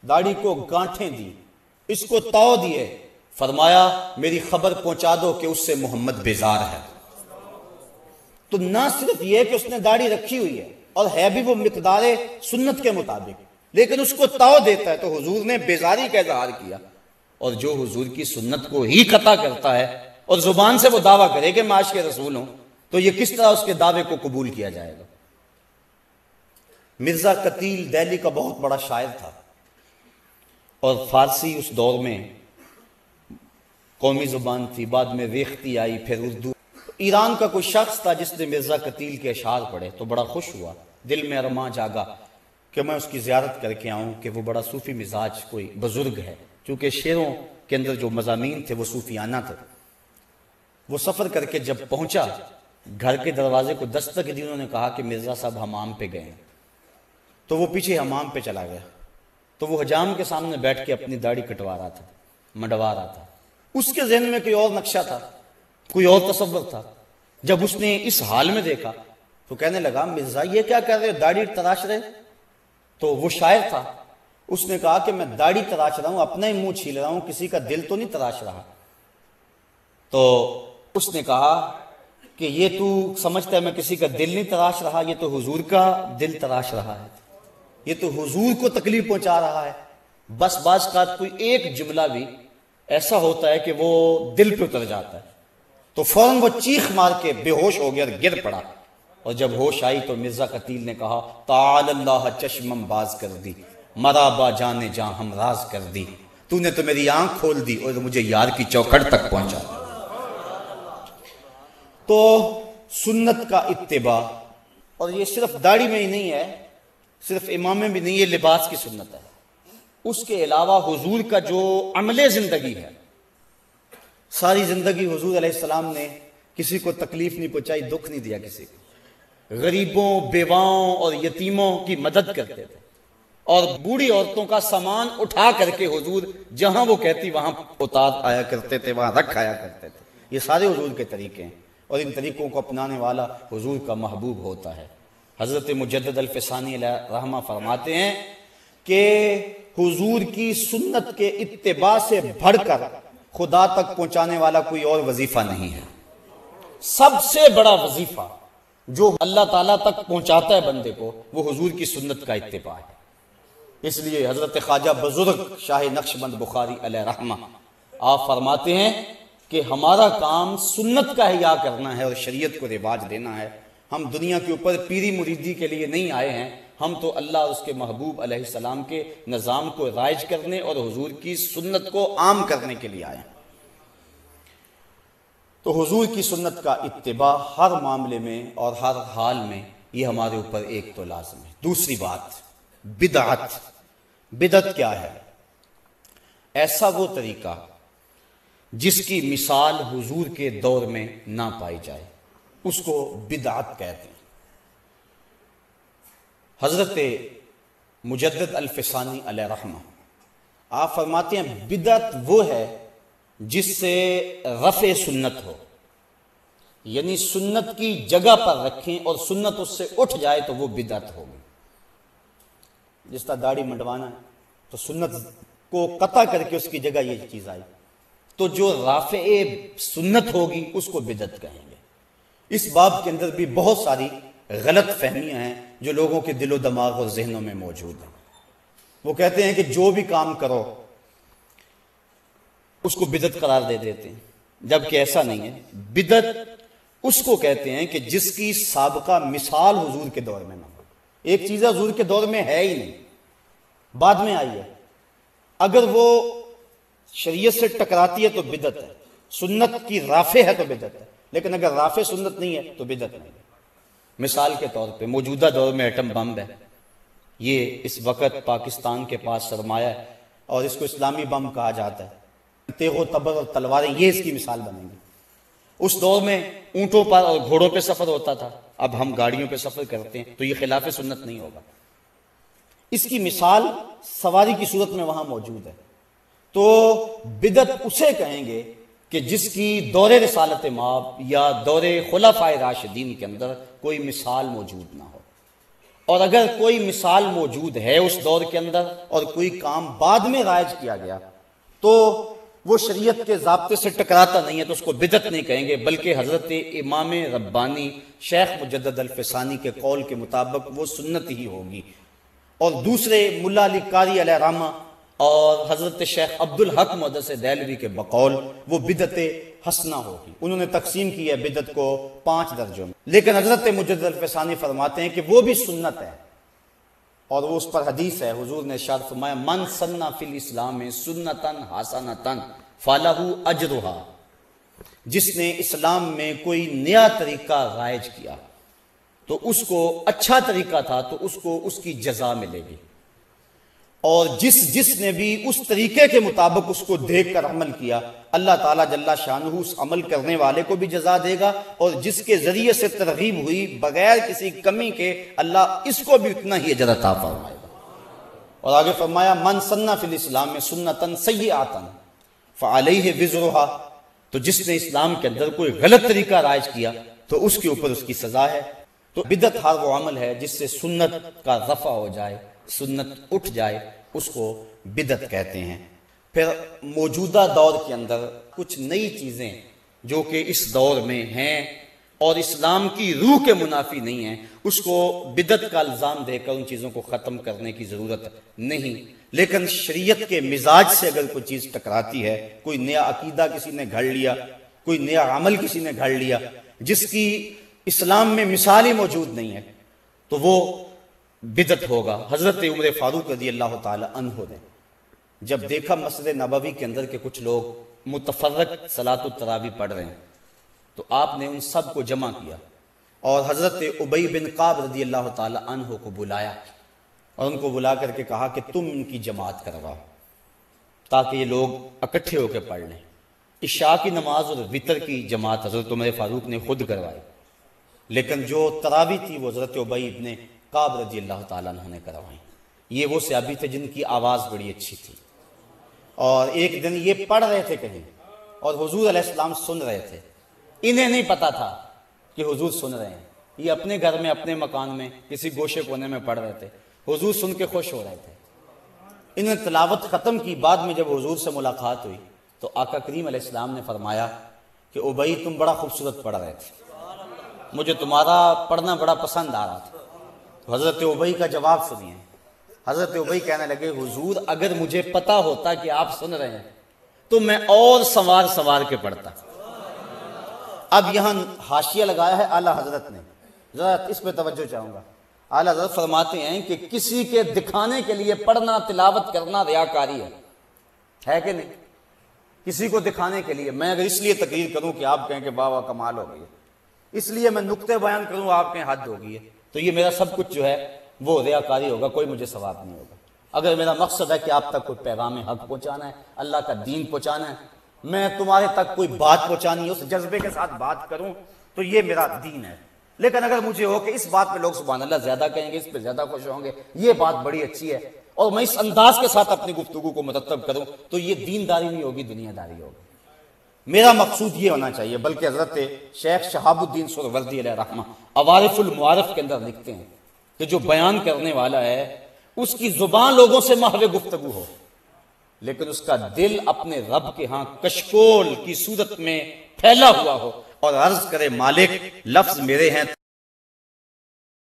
داڑھی کو گانٹھیں دی، اس کو تاؤ دیے، فرمایا میری خبر پہنچا دو کہ اس سے محمد بیزار ہے۔ تو نہ صرف یہ کہ اس نے داڑھی رکھی ہوئی ہے اور ہے بھی وہ مقدار سنت کے مطابق، لیکن اس کو تاؤ دیتا ہے، تو حضور نے بیزاری کا اظہار کیا۔ اور جو حضور کی سنت کو ہی قطع کرتا ہے اور زبان سے وہ دعویٰ کرے کہ میں عاشق رسول ہوں، تو یہ کس طرح اس کے دعوے کو قبول کیا جائے گا؟ مرزا قتیل دہلی کا بہت بڑا شاعر تھا، اور فارسی اس دور میں قومی زبان تھی، بعد میں ریختی آئی، پھر اردو۔ ایران کا کوئی شخص تھا جس نے مرزا قتیل کے اشعار پڑھے تو بڑا خوش ہوا، دل میں ارماں جاگا کہ میں اس کی زیارت کر کے آؤں، کہ وہ بڑا صوفی مزاج کوئی بزرگ ہے، چونکہ شعروں کے اندر جو مضامین تھے وہ صوفیانہ تھے۔ وہ سفر کر کے جب پہنچا، گھر کے دروازے کو دستک دی، انہوں نے کہا کہ مرزا صاحب حمام پہ گئے ہیں، تو وہ پیچھے حمام پہ چلا گیا، تو وہ حجام کے سامنے بیٹھ کے اپنی داڑھی کٹوا رہا تھا، منڈوا رہا تھا۔ اس کے ذہن میں کوئی اور نقشہ تھا، کوئی اور تصور تھا۔ جب اس نے اس حال میں دیکھا تو کہنے لگا مرزا یہ کیا کر رہے، داڑھی تراش رہے؟ تو وہ شاعر تھا، اس نے کہا کہ میں داڑھی تراش رہا ہوں، اپنا ہی منہ چھیل رہا ہوں، کسی کا دل تو نہیں تراش رہا۔ تو اس نے کہا کہ یہ تو سمجھتا ہے میں کسی کا دل نہیں تراش رہا، یہ تو حضور کا دل تراش رہا ہے، یہ تو حضور کو تکلیف پہنچا رہا ہے۔ بس بعض کا کوئی ایک جملہ بھی ایسا ہوتا ہے کہ وہ دل پہ اتر جاتا ہے، تو فوراً وہ چیخ مار کے بے ہوش ہو گیا اور گر پڑا۔ اور جب ہوش آئی تو مرزا قتیل نے کہا تعال اللہ چشمم باز کر دی، مرا با جانے جاں ہم راز کر دی، تو نے تو میری آنکھ کھول دی اور مجھے یار کی چوکھٹ تک پہنچا۔ تو سنت کا اتباع، اور یہ صرف داڑھی میں ہی نہیں ہے، صرف امامے بھی نہیں، یہ لباس کی سنت ہے۔ اس کے علاوہ حضور کا جو عمل زندگی ہے، ساری زندگی حضور علیہ السلام نے کسی کو تکلیف نہیں پہنچائی، دکھ نہیں دیا کسی کو، غریبوں، بیواؤں اور یتیموں کی مدد کرتے تھے، اور بوڑھی عورتوں کا سامان اٹھا کر کے حضور جہاں وہ کہتی وہاں اتار آیا کرتے تھے، وہاں رکھ آیا کرتے تھے۔ یہ سارے حضور کے طریقے ہیں، اور ان طریقوں کو اپنانے والا حضور کا محبوب ہوتا ہے۔ حضرت مجدد الفسانی علیہ رحمہ فرماتے ہیں کہ حضور کی سنت کے اتباع سے بڑھ کر خدا تک پہنچانے والا کوئی اور وظیفہ نہیں ہے۔ سب سے بڑا وظیفہ جو اللہ تعالیٰ تک پہنچاتا ہے بندے کو، وہ حضور کی سنت کا اتباع ہے۔ اس لیے حضرت خواجہ بزرگ شاہ نقشبند بخاری علیہ رحمہ آپ فرماتے ہیں کہ ہمارا کام سنت کا احیاء کرنا ہے اور شریعت کو رواج دینا ہے۔ ہم دنیا کے اوپر پیری مریدی کے لیے نہیں آئے ہیں، ہم تو اللہ اور اس کے محبوب علیہ السلام کے نظام کو رائج کرنے اور حضور کی سنت کو عام کرنے کے لیے آئے ہیں۔ تو حضور کی سنت کا اتباع ہر معاملے میں اور ہر حال میں یہ ہمارے اوپر ایک تو لازم ہے۔ دوسری بات، بدعت۔ بدعت کیا ہے؟ ایسا وہ طریقہ جس کی مثال حضور کے دور میں نہ پائی جائے، اس کو بدعت کہتے ہیں۔ حضرت مجدد الفسانی علیہ رحمہ آپ فرماتے ہیں بدعت وہ ہے جس سے رفع سنت ہو، یعنی سنت کی جگہ پر رکھیں اور سنت اس سے اٹھ جائے تو وہ بدعت ہوگی۔ جس طرح داڑھی منڈوانا ہے تو سنت کو قطع کر کے اس کی جگہ یہ چیز آئی، تو جو رافع سنت ہوگی اس کو بدعت کہیں گے۔ اس باب کے اندر بھی بہت ساری غلط فہمیاں ہیں جو لوگوں کے دل و دماغ اور ذہنوں میں موجود ہیں۔ وہ کہتے ہیں کہ جو بھی کام کرو اس کو بدعت قرار دے دیتے ہیں، جبکہ ایسا نہیں ہے۔ بدعت اس کو کہتے ہیں کہ جس کی سابقہ مثال حضور کے دور میں نہ ہو۔ ایک چیز حضور کے دور میں ہے ہی نہیں، بعد میں آئی ہے، اگر وہ شریعت سے ٹکراتی ہے تو بدعت ہے، سنت کی رافع ہے تو بدعت ہے، لیکن اگر رافع سنت نہیں ہے تو بدعت نہیں ہے۔ مثال کے طور پہ موجودہ دور میں ایٹم بم ہے، یہ اس وقت پاکستان کے پاس سرمایہ ہے اور اس کو اسلامی بم کہا جاتا ہے۔ تیغ و تبر اور تلواریں یہ اس کی مثال بنیں گی۔ اس دور میں اونٹوں پر اور گھوڑوں پہ سفر ہوتا تھا، اب ہم گاڑیوں پہ سفر کرتے ہیں، تو یہ خلاف سنت نہیں ہوگا۔ اس کی مثال سواری کی صورت میں وہاں موجود ہے۔ تو بدعت اسے کہیں گے کہ جس کی دور رسالت مآب یا دور خلفائے راشدین کے اندر کوئی مثال موجود نہ ہو، اور اگر کوئی مثال موجود ہے اس دور کے اندر اور کوئی کام بعد میں رائج کیا گیا تو وہ شریعت کے ضابطے سے ٹکراتا نہیں ہے تو اس کو بدعت نہیں کہیں گے، بلکہ حضرت امام ربانی شیخ مجدد الفسانی کے قول کے مطابق وہ سنت ہی ہوگی۔ اور دوسرے ملا علی قاری علیہ رحمہ اور حضرت شیخ عبدالحق محدث دہلوی کے بقول وہ بدعت حسنہ ہوگی۔ انہوں نے تقسیم کی ہے بدعت کو 5 درجوں میں، لیکن حضرت مجدد الفسانی فرماتے ہیں کہ وہ بھی سنت ہے، اور وہ اس پر حدیث ہے، حضور نے ارشاد فرمایا من سنہ فی الاسلام سنتن حسنتن فلہ اجرھا، جس نے اسلام میں کوئی نیا طریقہ رائج کیا تو اس کو اچھا طریقہ تھا تو اس کو اس کی جزا ملے گی، اور جس نے بھی اس طریقے کے مطابق اس کو دیکھ کر عمل کیا اللہ تعالیٰ جل شانہ اس عمل کرنے والے کو بھی جزا دے گا، اور جس کے ذریعے سے ترغیب ہوئی بغیر کسی کمی کے اللہ اس کو بھی اتنا ہی اجر عطا فرمائے گا۔ اور آگے فرمایا من سنہ فی الاسلام سنتن سیئۃ فعلیہ وزرھا، تو جس نے اسلام کے اندر کوئی غلط طریقہ رائج کیا تو اس کے اوپر اس کی سزا ہے۔ تو بدعت ہر وہ عمل ہے جس سے سنت کا رفع ہو جائے، سنت اٹھ جائے، اس کو بدعت کہتے ہیں۔ پھر موجودہ دور کے اندر کچھ نئی چیزیں جو کہ اس دور میں ہیں اور اسلام کی روح کے منافی نہیں ہیں، اس کو بدعت کا الزام دے کر ان چیزوں کو ختم کرنے کی ضرورت نہیں، لیکن شریعت کے مزاج سے اگر کوئی چیز ٹکراتی ہے، کوئی نیا عقیدہ کسی نے گھڑ لیا، کوئی نیا عمل کسی نے گھڑ لیا جس کی اسلام میں مثال ہی موجود نہیں ہے، تو وہ بدعت ہوگا۔ حضرت عمر فاروق رضی اللہ تعالی عنہ نے جب دیکھا مسجد نبوی کے اندر کہ کچھ لوگ متفرق صلاۃ التراویح پڑھ رہے ہیں تو آپ نے ان سب کو جمع کیا اور حضرت ابی بن کعب رضی اللہ تعالی عنہ کو بلایا اور ان کو بلا کر کے کہا کہ تم ان کی جماعت کرواؤ تاکہ یہ لوگ اکٹھے ہو کے پڑھ لیں۔ عشاء کی نماز اور وتر کی جماعت حضرت عمر فاروق نے خود کروائی، لیکن جو تراویح تھی وہ حضرت ابی بن کعب رضی اللہ تعالیٰ عنہ نے کروائی۔ یہ وہ صحابی تھے جن کی آواز بڑی اچھی تھی، اور ایک دن یہ پڑھ رہے تھے کہیں اور حضور علیہ السلام سن رہے تھے، انہیں نہیں پتا تھا کہ حضور سن رہے ہیں، یہ اپنے گھر میں اپنے مکان میں کسی گوشے کونے میں پڑھ رہے تھے، حضور سن کے خوش ہو رہے تھے۔ انہوں نے تلاوت ختم کی، بعد میں جب حضور سے ملاقات ہوئی تو آقا کریم علیہ السلام نے فرمایا کہ ابی تم بڑا خوبصورت پڑھ رہے تھے، مجھے تمہارا پڑھنا بڑا پسند آ رہا تھا۔ تو حضرت ابی کا جواب سنیے، حضرت ابی کہنے لگے حضور اگر مجھے پتا ہوتا کہ آپ سن رہے ہیں تو میں اور سوار کے پڑھتا۔ اب یہاں حاشیہ لگایا ہے اعلیٰ حضرت نے، ذرا اس پہ توجہ چاہوں گا۔ اعلیٰ حضرت فرماتے ہیں کہ کسی کے دکھانے کے لیے پڑھنا تلاوت کرنا ریاکاری ہے کہ نہیں؟ کسی کو دکھانے کے لیے میں اگر اس لیے تقریر کروں کہ آپ کہیں کہ واہ واہ کمال ہو گئی ہے، اس لیے میں نقطے بیان کروں آپ کہیں حد ہو گئی ہے، تو یہ میرا سب کچھ جو ہے وہ ریاکاری ہوگا، کوئی مجھے ثواب نہیں ہوگا۔ اگر میرا مقصد ہے کہ آپ تک کوئی پیغام حق پہنچانا ہے، اللہ کا دین پہنچانا ہے، میں تمہارے تک کوئی بات پہنچانی ہے اس جذبے کے ساتھ بات کروں تو یہ میرا دین ہے۔ لیکن اگر مجھے ہو کہ اس بات پہ لوگ سبحان اللہ زیادہ کہیں گے، اس پہ زیادہ خوش ہوں گے، یہ بات بڑی اچھی ہے، اور میں اس انداز کے ساتھ اپنی گفتگو کو مرتب کروں تو یہ دینداری نہیں ہوگی، دنیا داری ہوگی۔ میرا مقصود یہ ہونا چاہیے، بلکہ حضرت شیخ شہاب الدین سہروردی علیہ رحمہ عوارف المعارف کے اندر لکھتے ہیں کہ جو بیان کرنے والا ہے اس کی زبان لوگوں سے محو گفتگو ہو، لیکن اس کا دل اپنے رب کے ہاں کشکول کی صورت میں پھیلا ہوا ہو اور عرض کرے مالک لفظ میرے ہیں